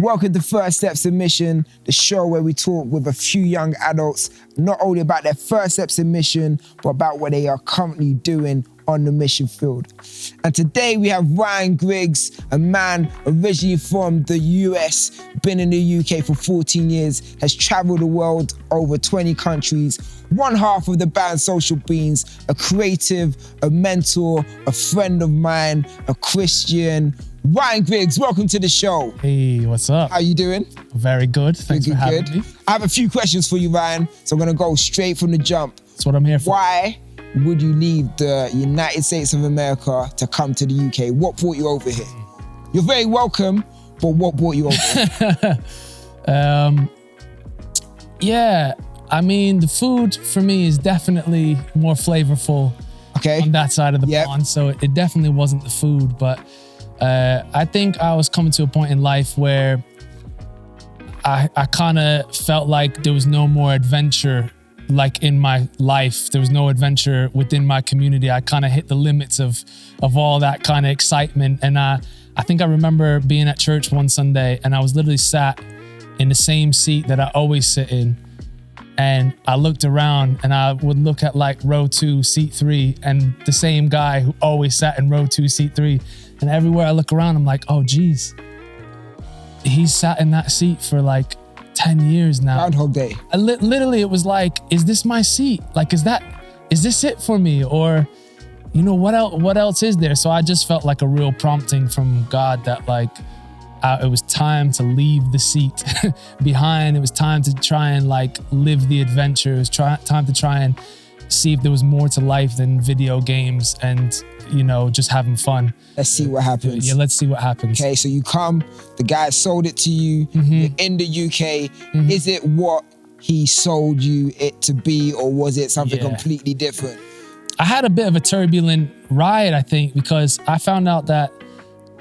Welcome to First Steps in Mission, the show where we talk with a few young adults, not only about their first steps in mission, but about what they are currently doing on the mission field. And today we have Ryan Griggs, a man originally from the US, been in the UK for 14 years, has traveled the world over 20 countries, one half of the band Social Beans, a creative, a mentor, a friend of mine, a Christian. Ryan Griggs, welcome to the show. Hey, what's up? How you doing? Very good. Thanks for having me. I have a few questions for you, Ryan, so I'm gonna go straight from the jump. That's what I'm here for. Why would you leave the United States of America to come to the UK? What brought you over here? You're very welcome, but what brought you over here? Yeah, I mean, the food for me is definitely more flavorful on that side of the pond, so it definitely wasn't the food, but I think I was coming to a point in life where I kind of felt like there was no more adventure like in my life. There was no adventure within my community. I kind of hit the limits of all that kind of excitement. And I think I remember being at church one Sunday and I was literally sat in the same seat that I always sit in. And I looked around and I would look at like row 2, seat 3, and the same guy who always sat in row 2, seat 3. And everywhere I look around, I'm like, oh, geez, he's sat in that seat for like 10 years now. Groundhog Day. Literally, it was like, is this my seat? Like, is this it for me? Or, you know, what else is there? So I just felt like a real prompting from God that like, it was time to leave the seat behind. It was time to try and like live the adventure. It was time to try and see if there was more to life than video games and, you know, just having fun. Let's see what happens. Yeah, let's see what happens. Okay, so you come, the guy sold it to you, you're in the UK. Is it what he sold you it to be, or was it something completely different? I had a bit of a turbulent ride, I think, because I found out that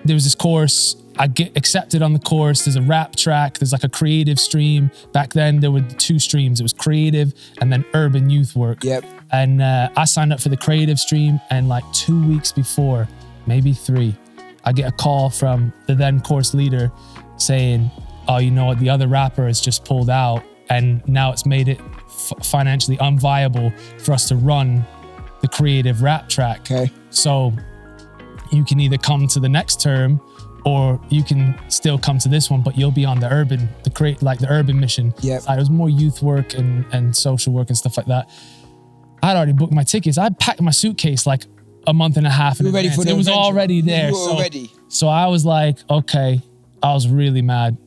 there was this course. I get accepted on the course. There's a rap track. There's like a creative stream. Back then, there were 2 streams. It was creative and then urban youth work. Yep. And I signed up for the creative stream, and like 2 weeks before, maybe 3, I get a call from the then course leader saying, oh, you know what, the other rapper has just pulled out and now it's made it financially unviable for us to run the creative rap track. Okay. So you can either come to the next term or you can still come to this one, but you'll be on the urban mission. Yeah. It was more youth work and social work and stuff like that. I'd already booked my tickets. I packed my suitcase like a month and a half in advance. It was already there. So I was like, okay, I was really mad.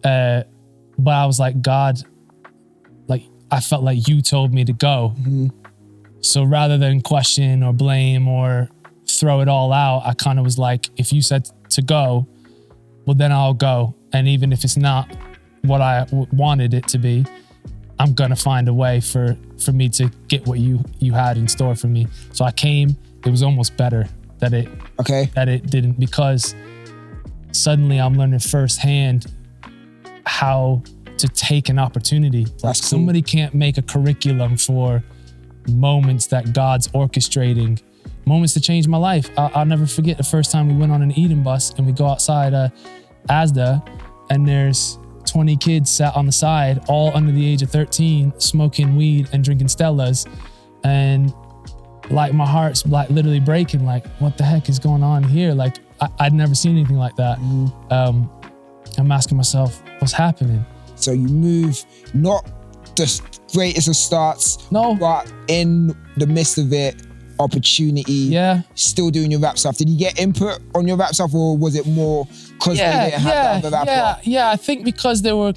But I was like, God, like, I felt like you told me to go. So rather than question or blame or throw it all out, I kind of was like, if you said to go, well, then I'll go. And even if it's not what I wanted it to be, I'm gonna find a way for me to get what you had in store for me. So I came. It was almost better that it didn't, because suddenly I'm learning firsthand how to take an opportunity. Like somebody can't make a curriculum for moments that God's orchestrating, moments to change my life. I'll never forget the first time we went on an Eden bus and we go outside Asda, and there's 20 kids sat on the side, all under the age of 13, smoking weed and drinking Stellas. And like my heart's like literally breaking, like what the heck is going on here? Like I'd never seen anything like that. I'm asking myself, what's happening? So you move, not the greatest of starts, but in the midst of it, opportunity, still doing your rap stuff. Did you get input on your rap stuff, or was it more because they didn't have the rapper? Yeah, I think because there were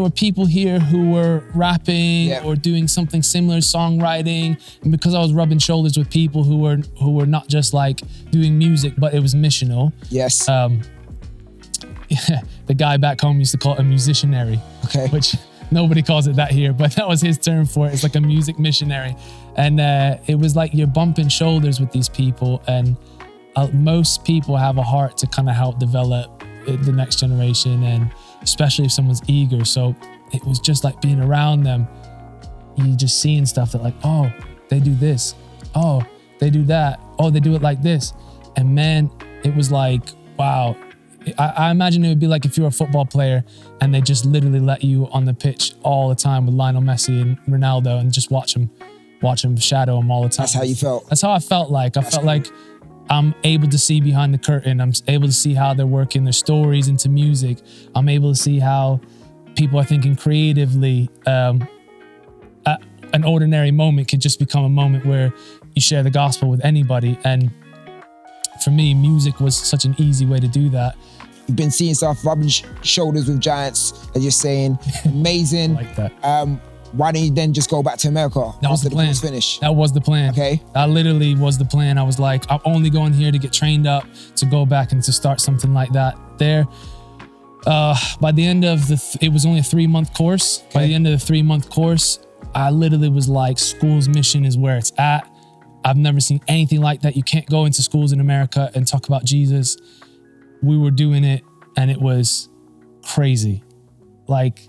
people here who were rapping or doing something similar, songwriting, and because I was rubbing shoulders with people who were not just like doing music, but it was missional. Yes. The guy back home used to call it a musicianary, which nobody calls it that here, but that was his term for it. It's like a music missionary. And it was like you're bumping shoulders with these people, and most people have a heart to kind of help develop the next generation, and especially if someone's eager. So it was just like being around them. You just seeing stuff that like, oh, they do this. Oh, they do that. Oh, they do it like this. And man, it was like, wow, I imagine it would be like if you were a football player and they just literally let you on the pitch all the time with Lionel Messi and Ronaldo and just watch them shadow them all the time. That's how you felt? That's how I felt like. I felt like I'm able to see behind the curtain. I'm able to see how they're working their stories into music. I'm able to see how people are thinking creatively. An ordinary moment could just become a moment where you share the gospel with anybody. And for me, music was such an easy way to do that. You've been seeing stuff, rubbing shoulders with giants, as you're saying. Amazing. I like that. Why don't you then just go back to America? That was the plan. That was the plan. Okay. That literally was the plan. I was like, I'm only going here to get trained up, to go back and to start something like that there. By the end of it was only a 3-month course. Okay. By the end of the 3-month course, I literally was like, school's mission is where it's at. I've never seen anything like that. You can't go into schools in America and talk about Jesus. We were doing it and it was crazy. Like,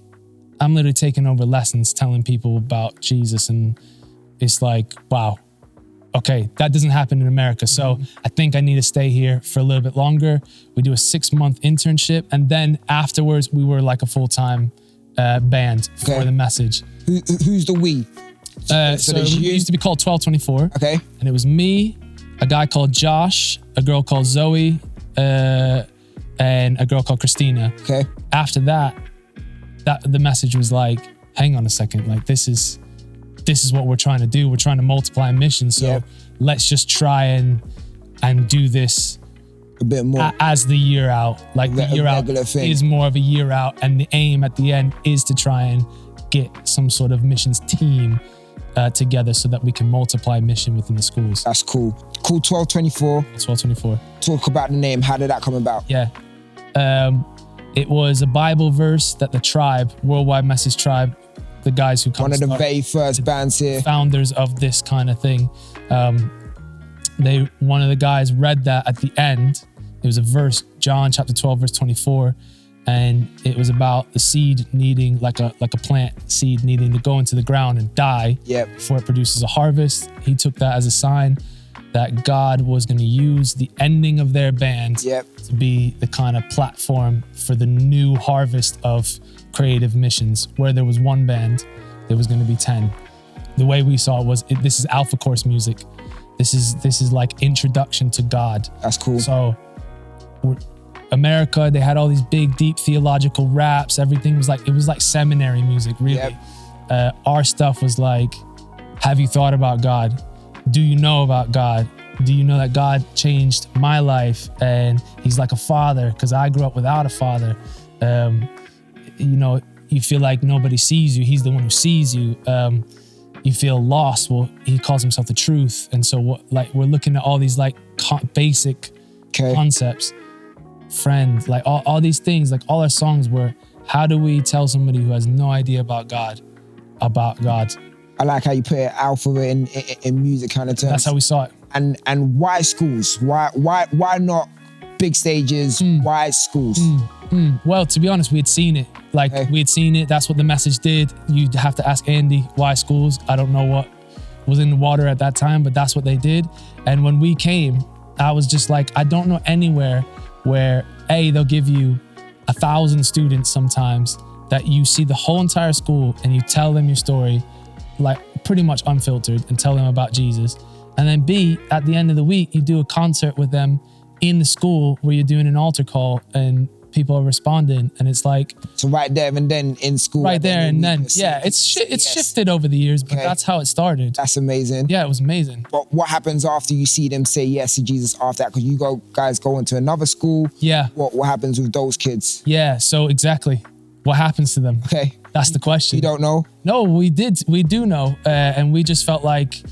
I'm literally taking over lessons, telling people about Jesus, and it's like, wow, okay, that doesn't happen in America. So I think I need to stay here for a little bit longer. We do a 6-month internship, and then afterwards we were like a full-time band for the message. Who's the we? So it used to be called 1224. Okay. And it was me, a guy called Josh, a girl called Zoe, and a girl called Christina. Okay. After that, the message was like, hang on a second, like this is what we're trying to do. We're trying to multiply missions. So let's just try and do this a bit more as the year out. Like the year out is more of a year out, and the aim at the end is to try and get some sort of missions team together so that we can multiply mission within the schools. That's cool. Cool. 1224. 1224. Talk about the name. How did that come about? Yeah. It was a Bible verse that the tribe, Worldwide Message Tribe, the guys who one of the very first bands here, founders of this kind of thing, one of the guys read that at the end. It was a verse, John chapter 12, verse 24. And it was about the seed needing, like a plant seed needing to go into the ground and die before it produces a harvest. He took that as a sign that God was going to use the ending of their band to be the kind of platform for the new harvest of creative missions. Where there was one band, there was going to be 10. The way we saw it was, this is Alpha Course music. This is like introduction to God. That's cool. So America, they had all these big, deep theological raps. Everything was like, it was like seminary music, really. Our stuff was like, have you thought about God? Do you know about God? Do you know that God changed my life and he's like a father? Because I grew up without a father. You feel like nobody sees you. He's the one who sees you. You feel lost. Well, he calls himself the truth. And so we're looking at all these like basic concepts. Friend, like all these things, like all our songs were, how do we tell somebody who has no idea about God? I like how you put it, alpha in music kind of terms. That's how we saw it. And why schools? Why not big stages? Why schools? Well, to be honest, we had seen it. We had seen it. That's what the message did. You'd have to ask Andy why schools. I don't know what was in the water at that time, but that's what they did. And when we came, I was just like, I don't know anywhere where they'll give you 1,000 students sometimes that you see the whole entire school and you tell them your story, like pretty much unfiltered, and tell them about Jesus. And then B, at the end of the week, you do a concert with them in the school where you're doing an altar call and people are responding. And it's like, so right there and then in school. Right there and then, it's shifted over the years, but that's how it started. That's amazing. Yeah, it was amazing. But what happens after you see them say yes to Jesus after that? Because you guys go into another school. Yeah. What happens with those kids? Yeah, so exactly. What happens to them? Okay. That's the question. You don't know? No, we do know. And we just felt like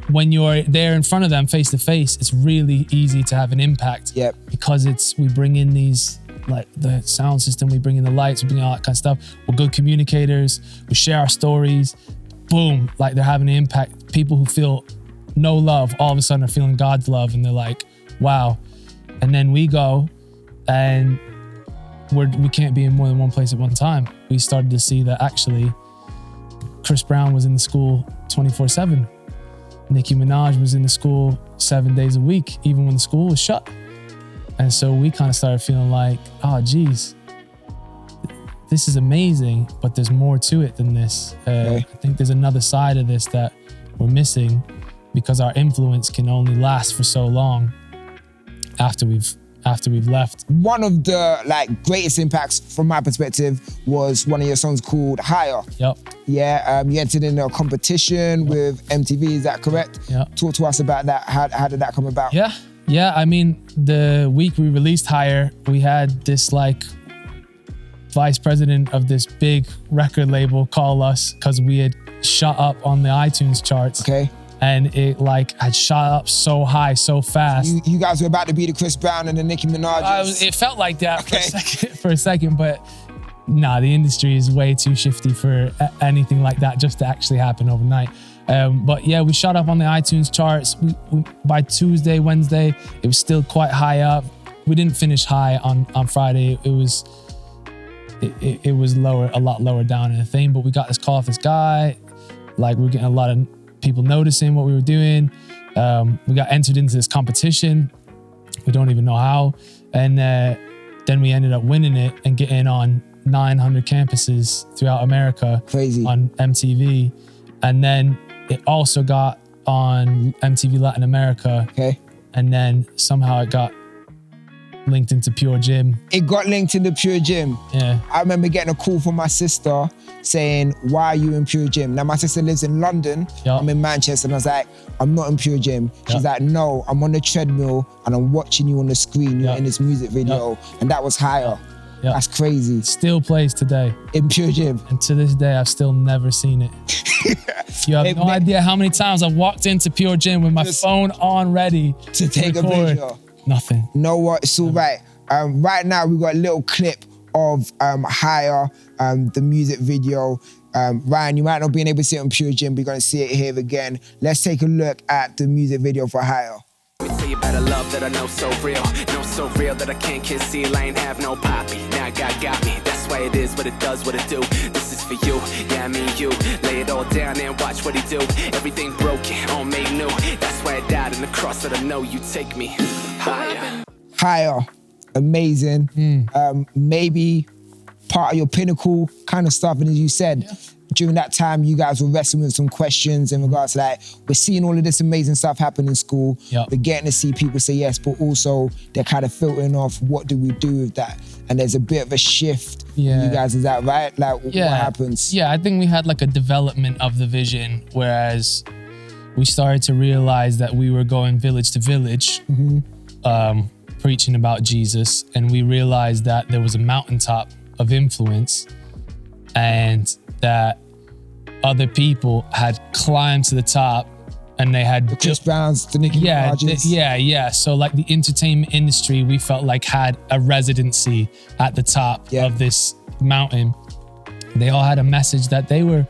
when you're there in front of them face to face, it's really easy to have an impact. Yep. Because we bring in these, like the sound system, we bring in the lights, we bring in all that kind of stuff. We're good communicators. We share our stories. Boom, like they're having an impact. People who feel no love, all of a sudden are feeling God's love, and they're like, wow. And then we go and we can't be in more than one place at one time. We started to see that actually Chris Brown was in the school 24/7. Nicki Minaj was in the school 7 days a week, even when the school was shut. And so we kind of started feeling like, oh, geez, this is amazing, but there's more to it than this. I think there's another side of this that we're missing, because our influence can only last for so long after we've left. One of the greatest impacts from my perspective was one of your songs called Higher. Yep. Yeah, you entered in a competition with MTV, is that correct? Yeah. Talk to us about that. How did that come about? Yeah, I mean, the week we released Higher, we had this vice president of this big record label call us because we had shot up on the iTunes charts. Okay. And it had shot up so high, so fast. You guys were about to be the Chris Brown and the Nicki Minaj. It felt like that for a second, but nah, the industry is way too shifty for anything like that just to actually happen overnight. But yeah, we shot up on the iTunes charts. We by Tuesday, Wednesday, it was still quite high up. We didn't finish high on Friday. It was lower, a lot lower down in the thing. But we got this call off this guy. We were getting a lot of people noticing what we were doing. We got entered into this competition. We don't even know how. And then we ended up winning it and getting on 900 campuses throughout America. Crazy. On MTV. And then it also got on MTV Latin America. Okay. And then somehow it got linked into Pure Gym. It got linked into Pure Gym. Yeah. I remember getting a call from my sister saying, why are you in Pure Gym? Now my sister lives in London. Yep. I'm in Manchester, and I was like, I'm not in Pure Gym. She's like, no, I'm on the treadmill and I'm watching you on the screen. You're in this music video. And that was Higher. Yep. That's crazy. Still plays today. In Pure Gym. And to this day, I've still never seen it. You have no idea how many times I've walked into Pure Gym with my phone on ready to take a video. Nothing. Know what? It's all right. Right now, we got a little clip of Higher, the music video. Ryan, you might not be able to see it on Pure Gym, but you're going to see it here again. Let's take a look at the music video for Higher. Let me tell you about a love that I know so real that I can't conceal. I ain't have no poppy. Now God got me. That's why it is what it does, what it do. This is for you, yeah, I mean you. Lay it all down and watch what he do. Everything broken, all made new. That's why I died on the cross, that I know you take me higher. Higher, amazing. Maybe part of your pinnacle kind of stuff. And as you said, during that time, you guys were wrestling with some questions in regards to we're seeing all of this amazing stuff happen in school. We're getting to see people say yes, but also they're kind of filtering off, what do we do with that? And there's a bit of a shift. You guys, is that right? What happens? Yeah, I think we had a development of the vision, whereas we started to realize that we were going village to village, preaching about Jesus, and we realized that there was a mountaintop of influence and that other people had climbed to the top and they had the Chris Browns, the Nicki Minaj's. So the entertainment industry, we felt had a residency at the top of this mountain. They all had a message that they were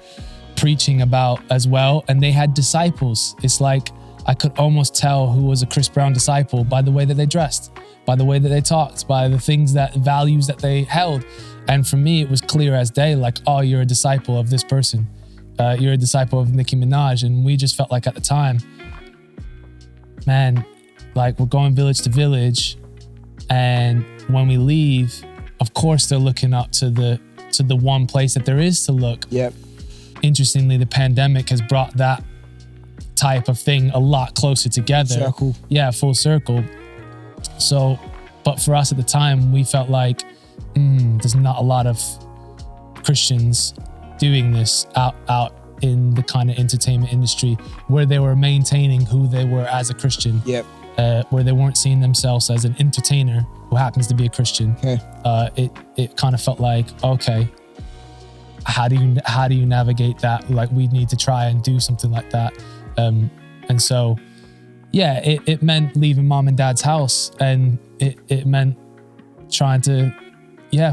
preaching about as well, and they had disciples. It's I could almost tell who was a Chris Brown disciple by the way that they dressed, by the way that they talked, by the values that they held. And for me, it was clear as day, oh, you're a disciple of this person. You're a disciple of Nicki Minaj. And we just felt at the time, man, we're going village to village. And when we leave, of course, they're looking up to the one place that there is to look. Yep. Interestingly, the pandemic has brought that type of thing a lot closer together. Circle. Yeah, full circle. So, but for us at the time, we felt there's not a lot of Christians doing this out in the kind of entertainment industry where they were maintaining who they were as a Christian. Yep. Where they weren't seeing themselves as an entertainer who happens to be a Christian. Okay. It kind of felt okay, how do you navigate that? We need to try and do something like that. And so, yeah, it meant leaving mom and dad's house, and it meant trying to,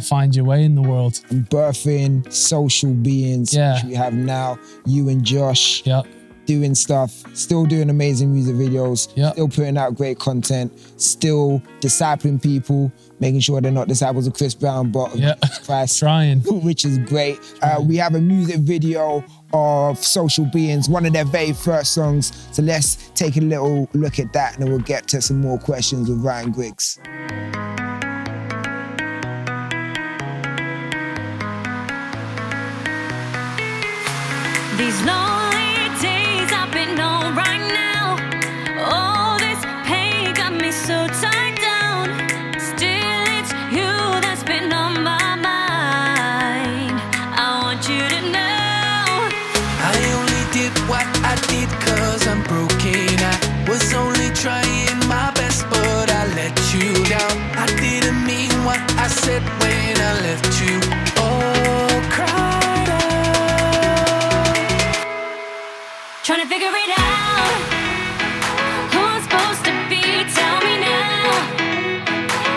find your way in the world. And birthing social beings, which we have now, you and Josh. Yep. Doing stuff, still doing amazing music videos, still putting out great content, still discipling people, making sure they're not disciples of Chris Brown, but of Christ. Trying. Which is great. We have a music video of Social Beings, one of their very first songs. So let's take a little look at that and then we'll get to some more questions with Ryan Griggs. These lonely days I've been on right now. All this pain got me so tied down. Still it's you that's been on my mind. I want you to know I only did what I did 'cause I'm broken. I was only trying my best, but I let you down. I didn't mean what I said when I left you. Oh, cried out. trying to figure it out. Who I'm supposed to be, tell me now.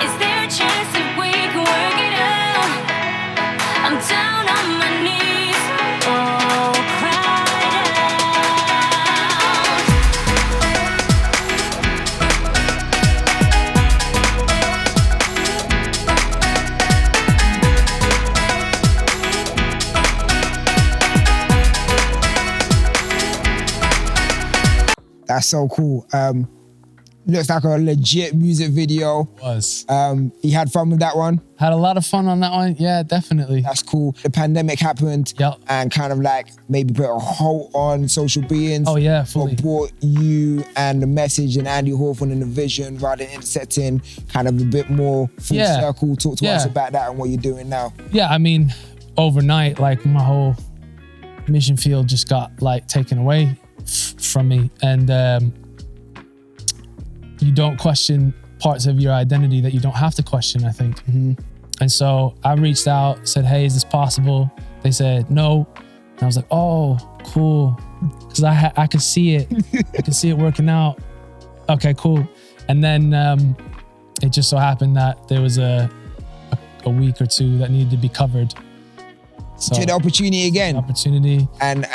Is there a chance that we can work it out? I'm down on my knees, oh, cried out. That's so cool. Looks like a legit music video. Was. You had fun with that one? Had a lot of fun on that one. Yeah, definitely. That's cool. The pandemic happened Yep. and kind of like maybe put a halt on social beings. Oh, yeah, fully. But brought you and the message and Andy Hawthorne and the vision rather than intersecting kind of a bit more full Yeah. circle. Talk to us Yeah. about that and what you're doing now. Yeah, I mean, overnight, like my whole mission field just got like taken away from me. And you don't question parts of your identity that you don't have to question, I think. And so I reached out, said, hey, is this possible? They said, no. And I was like, oh, cool. Because I could see it. I could see it working out. Okay, cool. And then it just so happened that there was a week or two that needed to be covered. So Take the opportunity again. opportunity. And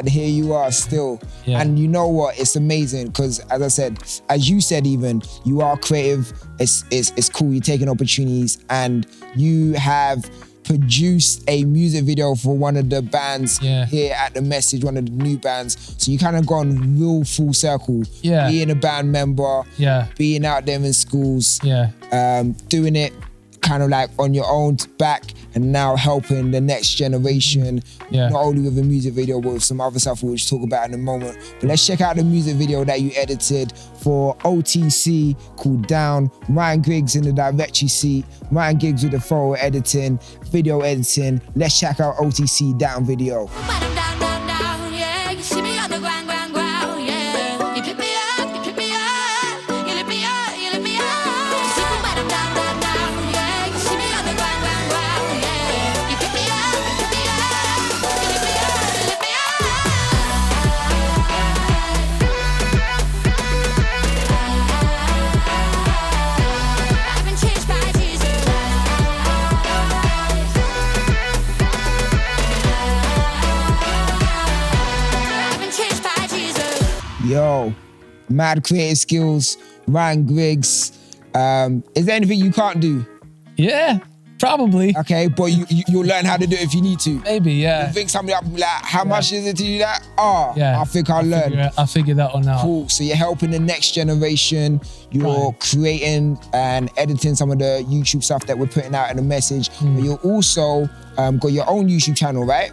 here you are still. Yeah. And you know what? It's amazing because, as I said, as you said, even you are creative. It's cool. You're taking opportunities, and you have produced a music video for one of the bands here at The Message, one of the new bands. So you kind of gone real full circle. Yeah. Being a band member. Yeah. Being out there in schools. Yeah. Doing it kind of like on your own back, and now helping the next generation, Yeah. not only with a music video, but with some other stuff we'll just talk about in a moment. But let's check out the music video that you edited for OTC called Down. Ryan Griggs in the directory seat, Ryan Griggs with the photo editing, video editing. Let's check out OTC Down video. Down, down, down, yeah. You see me on the ground, ground, ground, yeah. You pick me up, you pick me up. You lift me up, you lift me up. You see me down, down, down, yeah. You see me on the ground, ground, ground, yeah. You pick me up, you pick me up. You lift me up, you lift me up. I've been changed by Jesus. I've been changed by Jesus. Yo, mad creative skills, Ryan Griggs. Is there anything you can't do? Yeah, probably. Okay, but you'll learn how to do it if you need to. Maybe, yeah. You think somebody up like, how much is it to do that? Oh, Yeah. I think I'll learn. I'll figure that one out. Cool. So you're helping the next generation. You're Right. creating and editing some of the YouTube stuff that we're putting out in the message. But you're also got your own YouTube channel, right?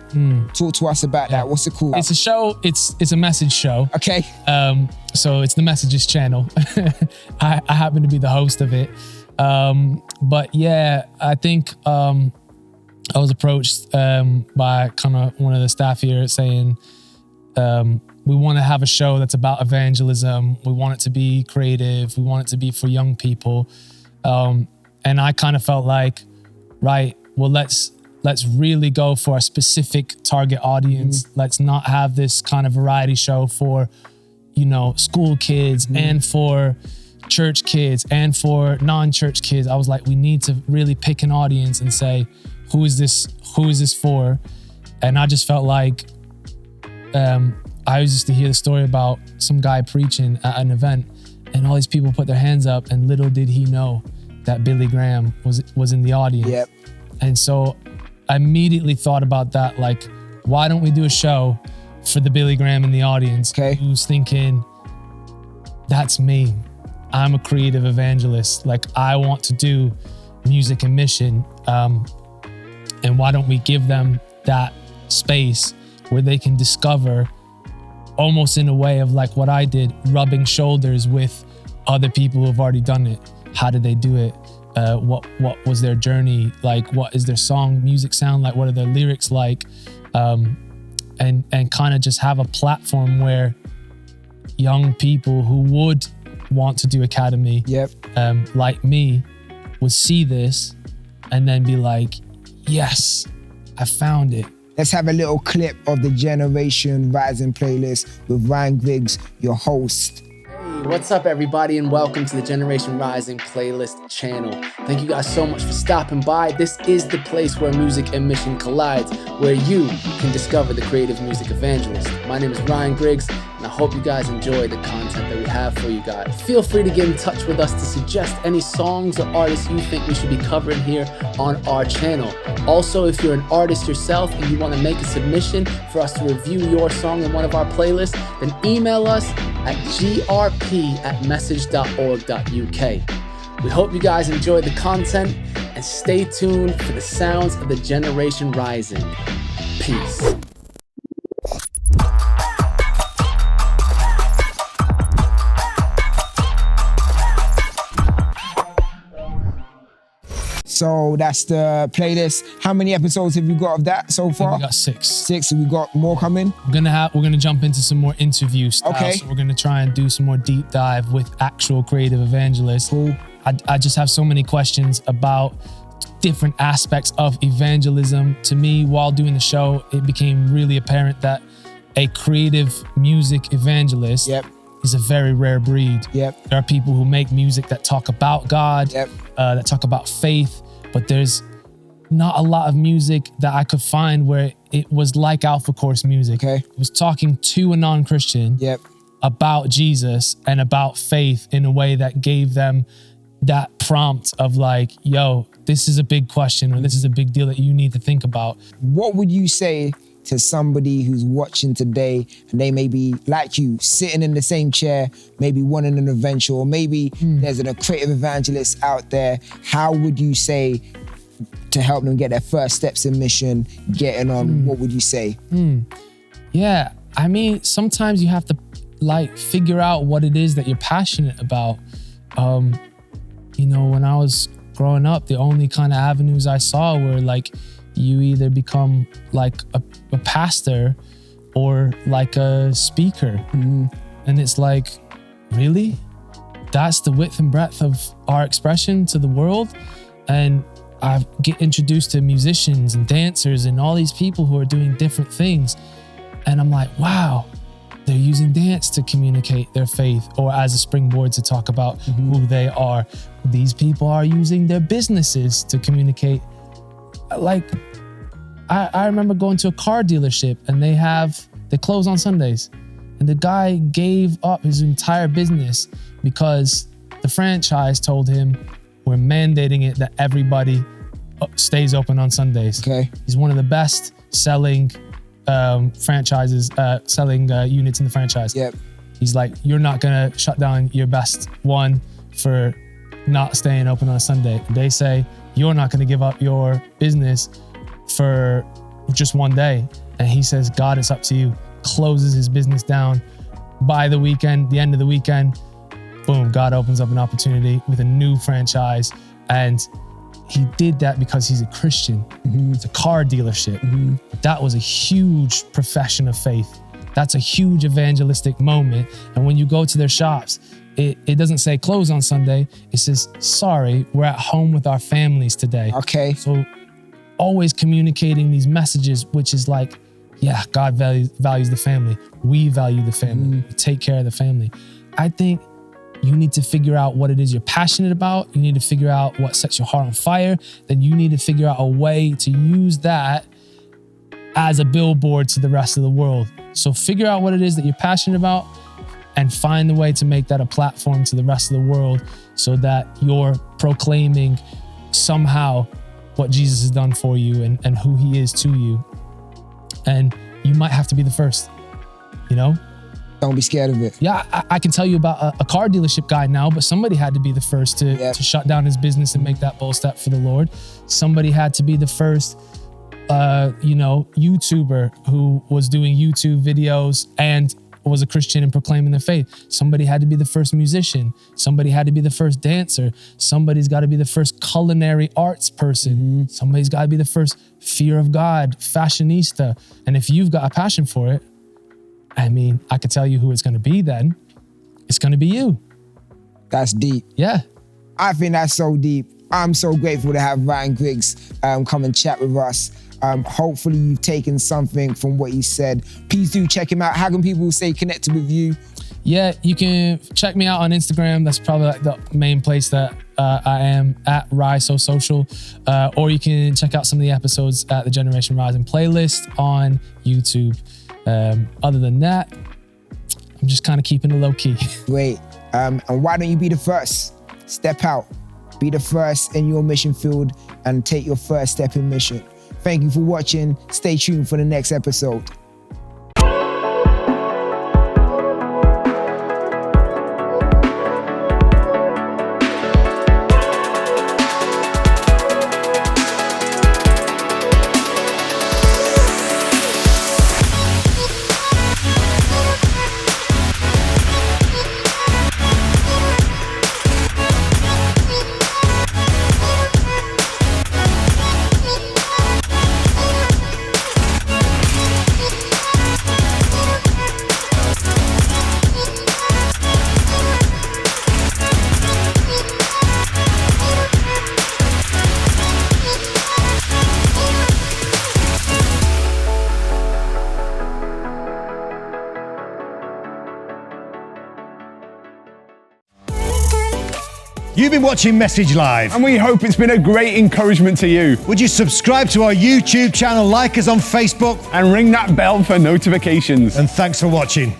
Talk to us about that. What's it called? It's a show. It's a message show. Okay. So it's the Messages channel. I happen to be the host of it. But yeah, I think I was approached by kind of one of the staff here saying we want to have a show that's about evangelism. We want it to be creative. We want it to be for young people. And I kind of felt like, right, well, let's really go for a specific target audience. Let's not have this kind of variety show for, school kids and for church kids and for non-church kids. I was like, we need to really pick an audience and say, who is this for? And I just felt like I used to hear the story about some guy preaching at an event, and all these people put their hands up, and little did he know that Billy Graham was in the audience. Yep. And so I immediately thought about that, like, why don't we do a show for the Billy Graham in the audience who's thinking, that's me. I'm a creative evangelist. Like, I want to do music and mission. And why don't we give them that space where they can discover, almost in a way of like what I did, rubbing shoulders with other people who have already done it. How did they do it? What was their journey like? What is their song music sound like? What are their lyrics like? And kind of just have a platform where young people who would want to do academy, like me, would see this and then be like, yes, I found it. Let's have a little clip of the Generation Rising playlist with Ryan Griggs, your host. What's up, everybody, and welcome to the Generation Rising playlist channel. Thank you guys so much for stopping by. This is the place where music and mission collides, where you can discover the creative music evangelist. My name is Ryan Griggs, and I hope you guys enjoy the content that we have for you guys. Feel free to get in touch with us to suggest any songs or artists you think we should be covering here on our channel. Also, if you're an artist yourself and you want to make a submission for us to review your song in one of our playlists, then email us at grp@message.org.uk. We hope you guys enjoyed the content and stay tuned for the sounds of the Generation Rising. Peace. So that's the playlist. How many episodes have you got of that so far? We got 6. 6, and we got more coming? We're gonna jump into some more interview stuff. Okay. So we're gonna try and do some more deep dive with actual creative evangelists. Cool. I just have so many questions about different aspects of evangelism. To me, while doing the show, it became really apparent that a creative music evangelist is a very rare breed. There are people who make music that talk about God, that talk about faith, but there's not a lot of music that I could find where it was like Alpha Course music. It was talking to a non-Christian about Jesus and about faith in a way that gave them that prompt of like, yo, this is a big question, or this is a big deal that you need to think about. What would you say to somebody who's watching today and they may be like you, sitting in the same chair, maybe wanting an adventure, or maybe there's a creative evangelist out there? How would you say to help them get their first steps in mission, getting on? What would you say? Yeah, I mean, sometimes you have to like figure out what it is that you're passionate about. You know, when I was growing up, the only kind of avenues I saw were like, you either become like a pastor or like a speaker. And it's like, really? That's the width and breadth of our expression to the world? And I get introduced to musicians and dancers and all these people who are doing different things. And I'm like, wow, they're using dance to communicate their faith or as a springboard to talk about who they are. These people are using their businesses to communicate. Like, I remember going to a car dealership and they close on Sundays. And the guy gave up his entire business because the franchise told him, we're mandating it that everybody stays open on Sundays. He's one of the best selling franchises, selling units in the franchise. He's like, you're not gonna shut down your best one for not staying open on a Sunday. They say, you're not gonna give up your business for just one day. And he says, God, it's up to you. Closes his business down. By the weekend, the end of the weekend, boom, God opens up an opportunity with a new franchise. And he did that because he's a Christian. It's a car dealership. That was a huge profession of faith. That's a huge evangelistic moment. And when you go to their shops, it doesn't say close on Sunday. It says, sorry, we're at home with our families today. So always communicating these messages, which is like, yeah, God values the family. We value the family. We take care of the family. I think you need to figure out what it is you're passionate about. You need to figure out what sets your heart on fire. Then you need to figure out a way to use that as a billboard to the rest of the world. So figure out what it is that you're passionate about and find the way to make that a platform to the rest of the world so that you're proclaiming somehow what Jesus has done for you and who he is to you. And you might have to be the first, you know? Don't be scared of it. Yeah, I can tell you about a car dealership guy now, but somebody had to be the first to shut down his business and make that bold step for the Lord. Somebody had to be the first YouTuber who was doing YouTube videos and was a Christian and proclaiming the faith. Somebody had to be the first musician. Somebody had to be the first dancer. Somebody's got to be the first culinary arts person. Somebody's got to be the first fear of God, fashionista. And if you've got a passion for it, I mean, I could tell you who it's going to be then. It's going to be you. That's deep. Yeah. I think that's so deep. I'm so grateful to have Ryan Griggs come and chat with us. Hopefully you've taken something from what he said. Please do check him out. How can people stay connected with you? Yeah, you can check me out on Instagram. That's probably like the main place that I am, at RiseSoSocial. Or you can check out some of the episodes at the Generation Rising playlist on YouTube. Other than that, I'm just kind of keeping it low key. Great. And why don't you be the first? Step out. Be the first in your mission field and take your first step in mission. Thank you for watching. Stay tuned for the next episode. You've been watching Message Live, and we hope it's been a great encouragement to you. Would you subscribe to our YouTube channel, like us on Facebook, and ring that bell for notifications? And thanks for watching.